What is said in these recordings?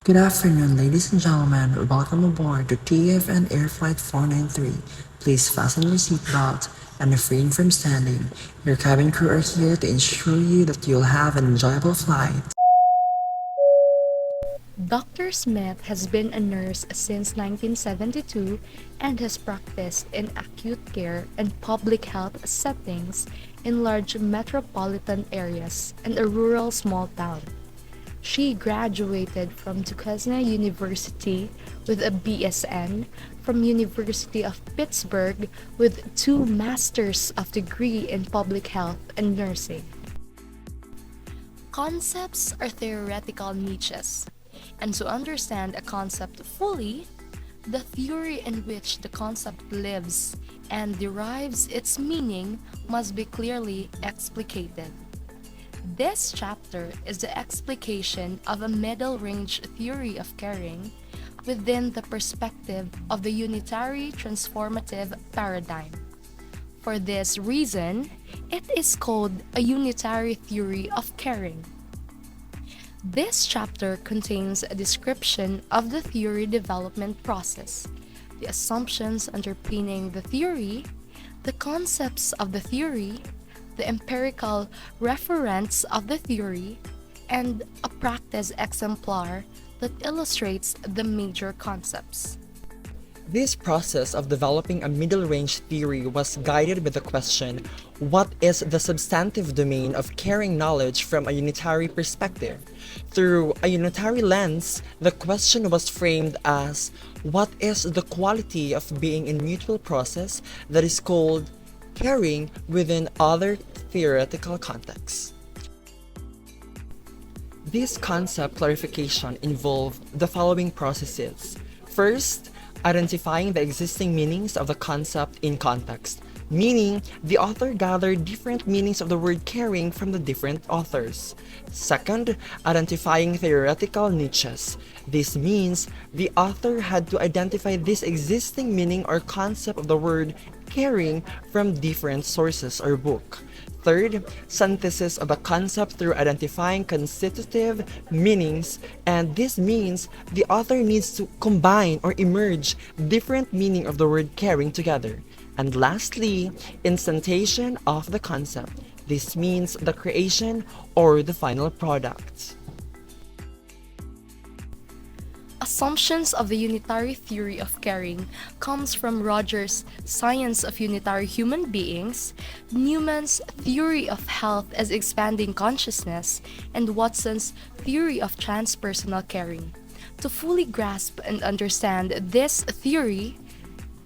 Good afternoon, ladies and gentlemen. Welcome aboard the TFN Air Flight 493. Please fasten your seatbelt and refrain from standing. Your cabin crew are here to ensure you that you'll have an enjoyable flight. Dr. Smith has been a nurse since 1972 and has practiced in acute care and public health settings in large metropolitan areas and a rural small town. She graduated from Duquesne University with a BSN, from University of Pittsburgh with two masters of degree in public health and nursing. Concepts are theoretical niches, and to understand a concept fully, the theory in which the concept lives and derives its meaning must be clearly explicated. This chapter is the explication of a middle range theory of caring within the perspective of the unitary transformative paradigm. For this reason, it is called a unitary theory of caring. This chapter contains a description of the theory development process, the assumptions underpinning the theory, the concepts of the theory, the empirical reference of the theory, and a practice exemplar that illustrates the major concepts. This process of developing a middle-range theory was guided by the question, what is the substantive domain of caring knowledge from a unitary perspective? Through a unitary lens, the question was framed as, what is the quality of being in mutual process that is called caring within other theoretical contexts? This concept clarification involved the following processes. First, identifying the existing meanings of the concept in context, meaning the author gathered different meanings of the word caring from the different authors. Second, identifying theoretical niches. This means the author had to identify this existing meaning or concept of the word caring from different sources or book. Third, synthesis of a concept through identifying constitutive meanings, and this means the author needs to combine or emerge different meaning of the word caring together. And lastly, instantiation of the concept. This means the creation or the final product. Assumptions of the unitary theory of caring comes from Rogers' Science of Unitary Human Beings, Newman's theory of health as expanding consciousness, and Watson's theory of transpersonal caring. To fully grasp and understand this theory,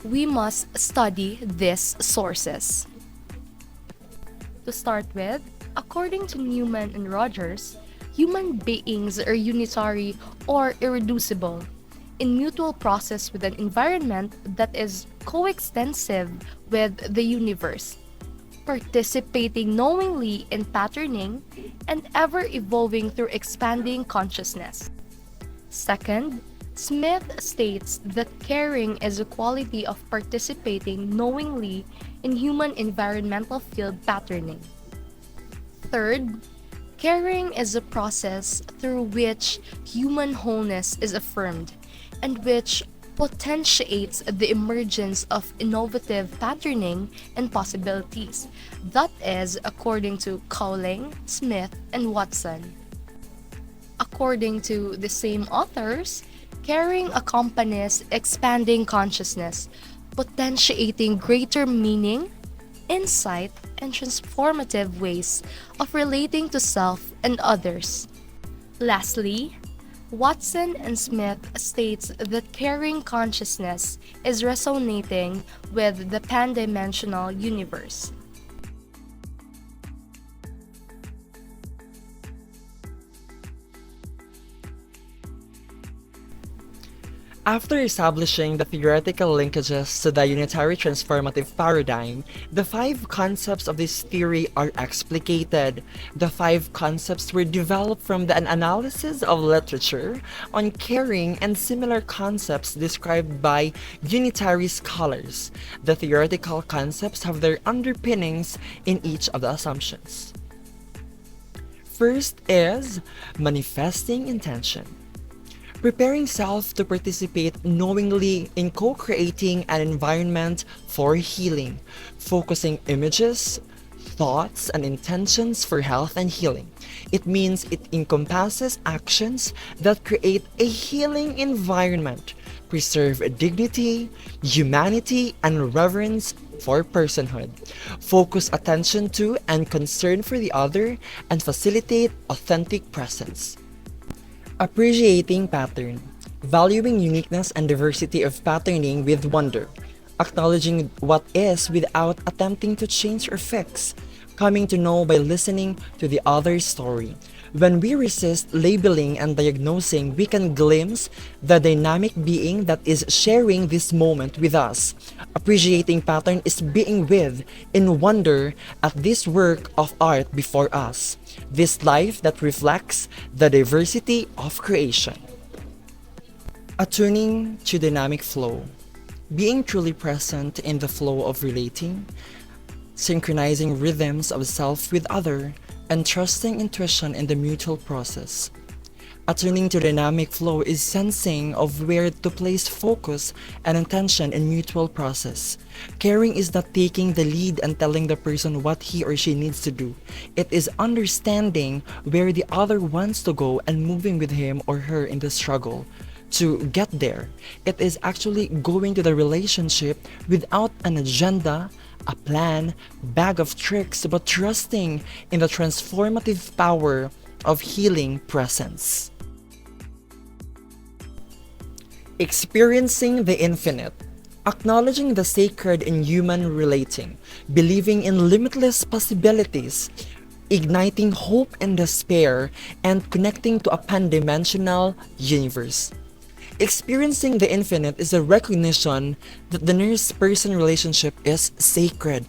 we must study these sources. To start with, according to Newman and Rogers, human beings are unitary or irreducible in mutual process with an environment that is coextensive with the universe, participating knowingly in patterning and ever evolving through expanding consciousness. Second, Smith states that caring is a quality of participating knowingly in human environmental field patterning. Third, caring is a process through which human wholeness is affirmed and which potentiates the emergence of innovative patterning and possibilities. That is according to Cowling, Smith, and Watson. According to the same authors, caring accompanies expanding consciousness, potentiating greater meaning, insight, and transformative ways of relating to self and others. Lastly, Watson and Smith states that caring consciousness is resonating with the pan-dimensional universe. After establishing the theoretical linkages to the unitary transformative paradigm, the five concepts of this theory are explicated. The five concepts were developed from the analysis of literature on caring and similar concepts described by unitary scholars. The theoretical concepts have their underpinnings in each of the assumptions. First is manifesting intention. preparing self to participate knowingly in co-creating an environment for healing, focusing images, thoughts, and intentions for health and healing. It means it encompasses actions that create a healing environment, preserve dignity, humanity, and reverence for personhood, focus attention to and concern for the other, and facilitate authentic presence. Appreciating pattern, valuing uniqueness and diversity of patterning with wonder, acknowledging what is without attempting to change or fix, coming to know by listening to the other's story. When we resist labeling and diagnosing, we can glimpse the dynamic being that is sharing this moment with us. Appreciating pattern is being with in wonder at this work of art before us, this life that reflects the diversity of creation. Attuning to dynamic flow, being truly present in the flow of relating, synchronizing rhythms of self with other, and trusting intuition in the mutual process. Attuning to dynamic flow is sensing of where to place focus and intention in mutual process. Caring is not taking the lead and telling the person what he or she needs to do. It is understanding where the other wants to go and moving with him or her in the struggle to get there. It is actually going to the relationship without an agenda, a plan, bag of tricks, but trusting in the transformative power of healing presence. Experiencing the infinite, acknowledging the sacred in human relating, believing in limitless possibilities, igniting hope and despair, and connecting to a pan-dimensional universe. Experiencing the infinite is a recognition that the nurse-person relationship is sacred.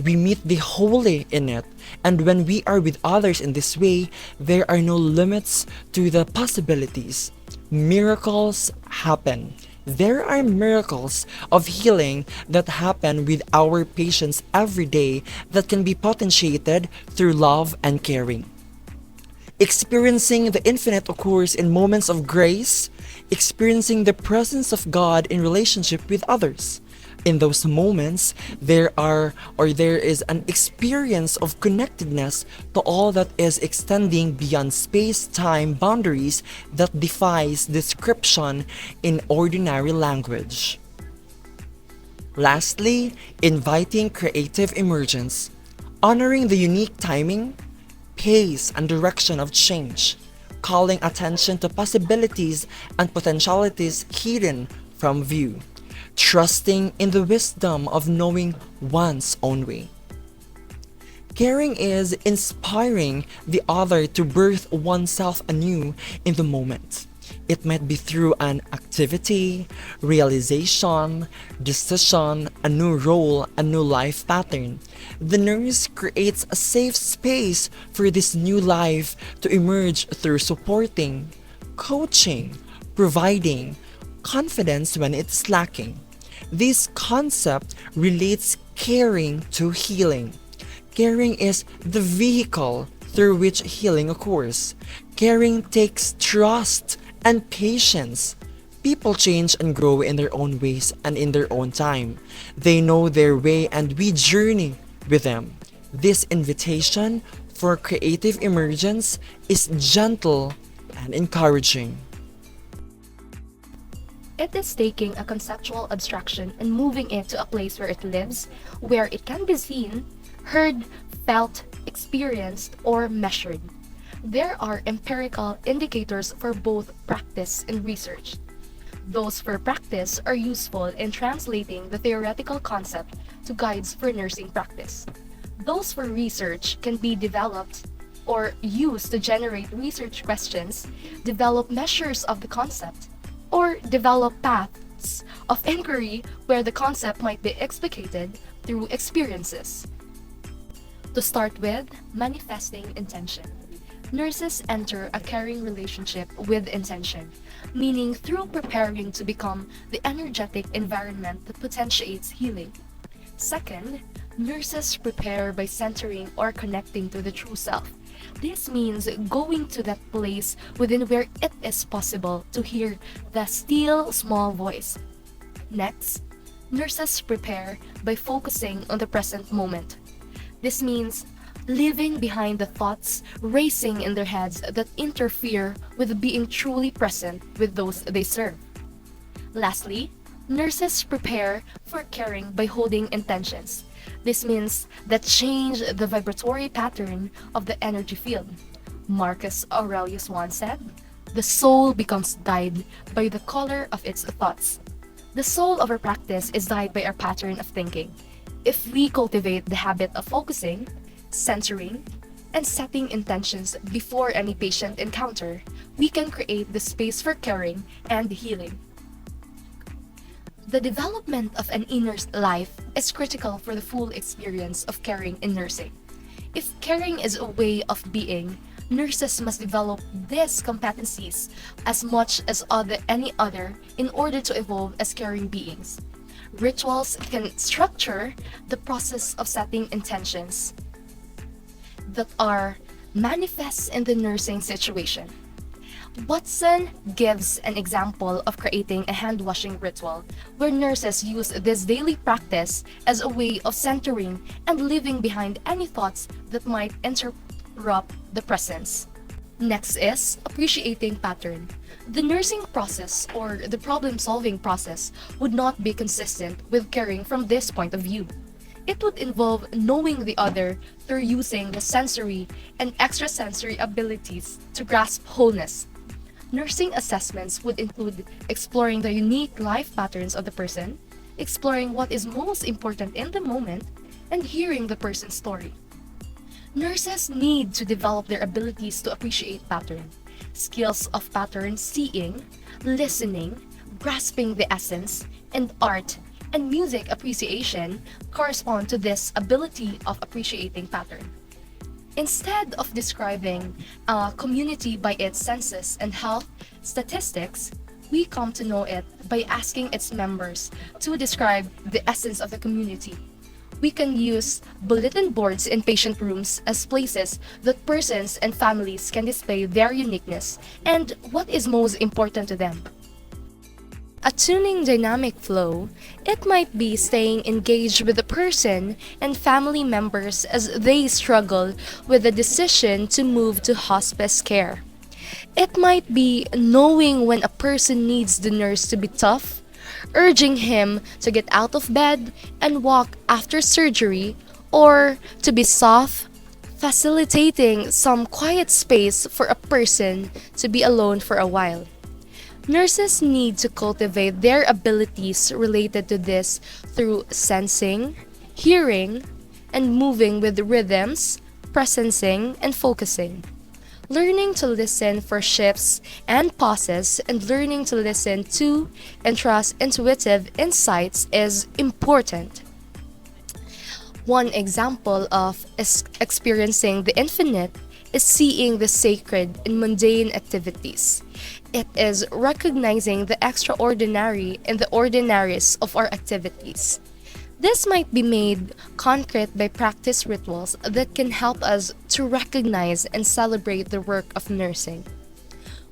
We meet the holy in it, and when we are with others in this way, there are no limits to the possibilities. Miracles happen. There are miracles of healing that happen with our patients every day that can be potentiated through love and caring. Experiencing the infinite occurs in moments of grace, experiencing the presence of God in relationship with others. In those moments, there is an experience of connectedness to all that is extending beyond space-time boundaries that defies description in ordinary language. Lastly, inviting creative emergence, honoring the unique timing, pace, and direction of change, calling attention to possibilities and potentialities hidden from view, trusting in the wisdom of knowing one's own way. Caring is inspiring the other to birth oneself anew in the moment. It might be through an activity, realization, decision, a new role, a new life pattern. The nurse creates a safe space for this new life to emerge through supporting, coaching, providing, confidence when it's lacking. This concept relates caring to healing. Caring is the vehicle through which healing occurs. Caring takes trust and patience. People change and grow in their own ways and in their own time. They know their way and we journey with them. This invitation for creative emergence is gentle and encouraging. It is taking a conceptual abstraction and moving it to a place where it lives, where it can be seen, heard, felt, experienced, or measured. There are empirical indicators for both practice and research. Those for practice are useful in translating the theoretical concept to guides for nursing practice. Those for research can be developed or used to generate research questions, develop measures of the concept, or develop paths of inquiry where the concept might be explicated through experiences. To start with, manifesting intention. Nurses enter a caring relationship with intention, meaning through preparing to become the energetic environment that potentiates healing. Second, nurses prepare by centering or connecting to the true self, This means going to that place within where it is possible to hear the still small voice. Next, nurses prepare by focusing on the present moment. This means leaving behind the thoughts racing in their heads that interfere with being truly present with those they serve. Lastly, nurses prepare for caring by holding intentions. This means that change the vibratory pattern of the energy field. Marcus Aurelius once said, "The soul becomes dyed by the color of its thoughts." The soul of our practice is dyed by our pattern of thinking. If we cultivate the habit of focusing, centering, and setting intentions before any patient encounter, we can create the space for caring and healing. The development of an inner life is critical for the full experience of caring in nursing. If caring is a way of being, nurses must develop these competencies as much as any other in order to evolve as caring beings. Rituals can structure the process of setting intentions that are manifest in the nursing situation. Watson gives an example of creating a hand washing ritual where nurses use this daily practice as a way of centering and leaving behind any thoughts that might interrupt the presence. Next is appreciating pattern. The nursing process or the problem solving process would not be consistent with caring from this point of view. It would involve knowing the other through using the sensory and extrasensory abilities to grasp wholeness. Nursing assessments would include exploring the unique life patterns of the person, exploring what is most important in the moment, and hearing the person's story. Nurses need to develop their abilities to appreciate pattern. Skills of pattern seeing, listening, grasping the essence, and art and music appreciation correspond to this ability of appreciating pattern. Instead of describing a community by its census and health statistics, we come to know it by asking its members to describe the essence of the community. We can use bulletin boards in patient rooms as places that persons and families can display their uniqueness and what is most important to them. Attuning dynamic flow, it might be staying engaged with the person and family members as they struggle with the decision to move to hospice care. It might be knowing when a person needs the nurse to be tough, urging him to get out of bed and walk after surgery, or to be soft, facilitating some quiet space for a person to be alone for a while. Nurses need to cultivate their abilities related to this through sensing, hearing, and moving with rhythms, presencing, and focusing. Learning to listen for shifts and pauses and learning to listen to and trust intuitive insights is important. One example of experiencing the infinite is seeing the sacred in mundane activities. It is recognizing the extraordinary in the ordinaries of our activities. This might be made concrete by practice rituals that can help us to recognize and celebrate the work of nursing.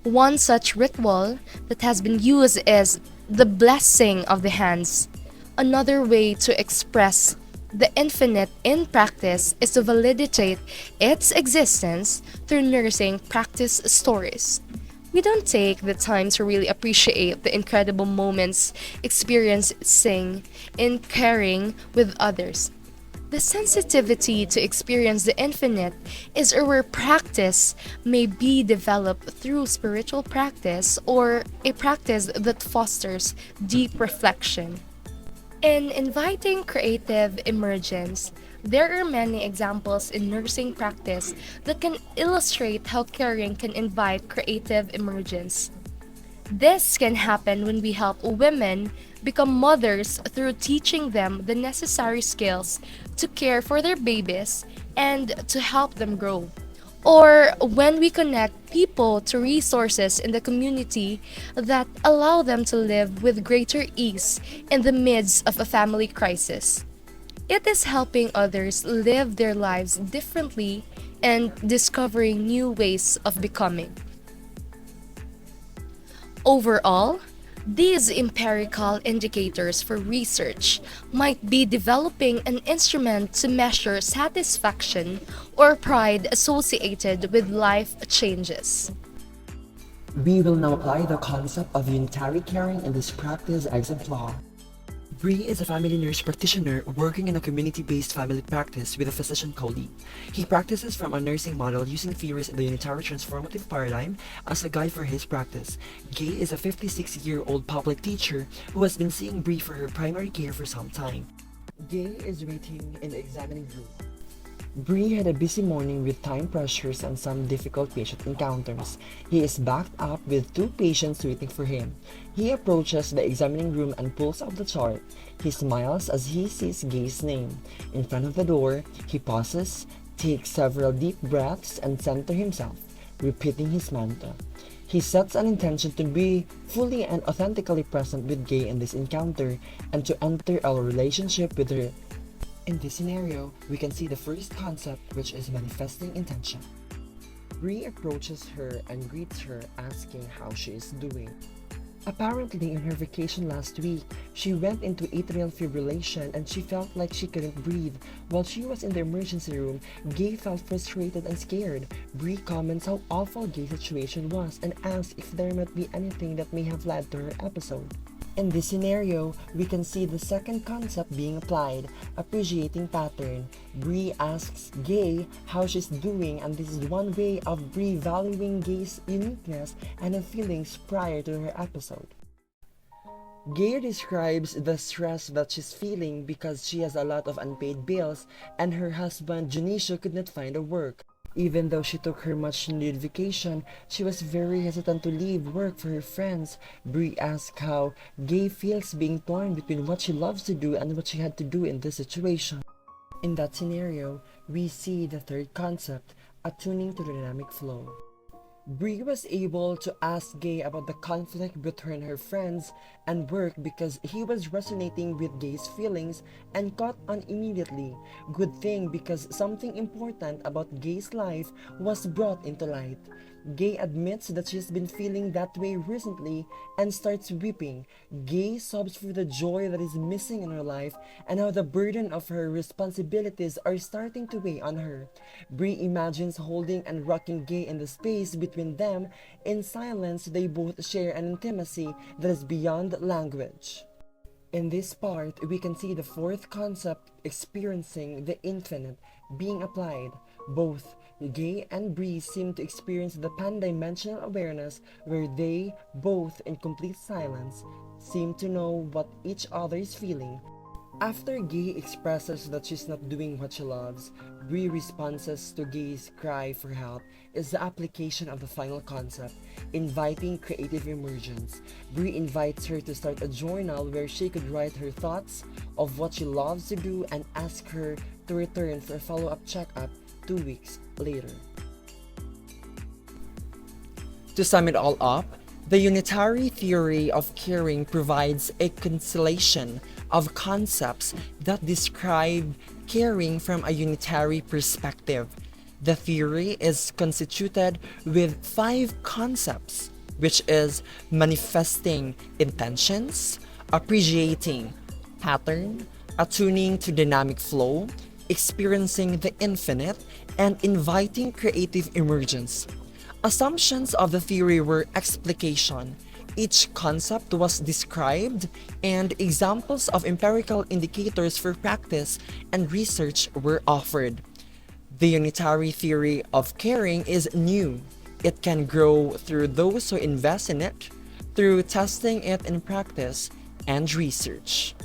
One such ritual that has been used is the blessing of the hands. Another way to express the infinite in practice is to validate its existence through nursing practice stories. We don't take the time to really appreciate the incredible moments experiencing in caring with others. The sensitivity to experience the infinite is where practice may be developed through spiritual practice or a practice that fosters deep reflection. In inviting creative emergence, there are many examples in nursing practice that can illustrate how caring can invite creative emergence. This can happen when we help women become mothers through teaching them the necessary skills to care for their babies and to help them grow. Or when we connect people to resources in the community that allow them to live with greater ease in the midst of a family crisis. It is helping others live their lives differently and discovering new ways of becoming. Overall, these empirical indicators for research might be developing an instrument to measure satisfaction or pride associated with life changes. We will now apply the concept of unitary caring in this practice exemplar. Bree is a family nurse practitioner working in a community-based family practice with a physician colleague. He practices from a nursing model using theories in the unitary transformative paradigm as a guide for his practice. Gay is a 56-year-old public teacher who has been seeing Bree for her primary care for some time. Gay is waiting in the examining room. Bree had a busy morning with time pressures and some difficult patient encounters. He is backed up with two patients waiting for him. He approaches the examining room and pulls out the chart. He smiles as he sees Gay's name. In front of the door, he pauses, takes several deep breaths, and centers himself, repeating his mantra. He sets an intention to be fully and authentically present with Gay in this encounter and to enter a relationship with her. In this scenario, we can see the first concept, which is manifesting intention. Bree approaches her and greets her, asking how she is doing. Apparently, in her vacation last week, she went into atrial fibrillation and she felt like she couldn't breathe. While she was in the emergency room, Gay felt frustrated and scared. Bree comments how awful Gay's situation was and asks if there might be anything that may have led to her episode. In this scenario, we can see the second concept being applied, appreciating pattern. Bree asks Gay how she's doing, and this is one way of Bree valuing Gay's uniqueness and her feelings prior to her episode. Gay describes the stress that she's feeling because she has a lot of unpaid bills and her husband Junicio could not find a work. Even though she took her much-needed vacation, she was very hesitant to leave work for her friends. Bree asks how Gay feels being torn between what she loves to do and what she had to do in this situation. In that scenario, we see the third concept, attuning to the dynamic flow. Bree was able to ask Gay about the conflict between her friends and work because he was resonating with Gay's feelings and caught on immediately. Good thing because something important about Gay's life was brought into light. Gay admits that she's been feeling that way recently and starts weeping. Gay sobs for the joy that is missing in her life and how the burden of her responsibilities are starting to weigh on her. Bree imagines holding and rocking Gay in the space between them. In silence, they both share an intimacy that is beyond language. In this part, we can see the fourth concept, experiencing the infinite, being applied. Both Gay and Bree seem to experience the pan-dimensional awareness where they, both in complete silence, seem to know what each other is feeling. After Gay expresses that she's not doing what she loves, Bree responses to Gay's cry for help is the application of the final concept, inviting creative emergence. Bree invites her to start a journal where she could write her thoughts of what she loves to do and ask her to return for a follow-up checkup 2 weeks later. To sum it all up, the unitary theory of caring provides a constellation of concepts that describe caring from a unitary perspective. The theory is constituted with 5 concepts, which is manifesting intentions, appreciating pattern, attuning to dynamic flow, experiencing the infinite, and inviting creative emergence. Assumptions of the theory were explication. Each concept was described, and examples of empirical indicators for practice and research were offered. The unitary theory of caring is new. It can grow through those who invest in it, through testing it in practice and research.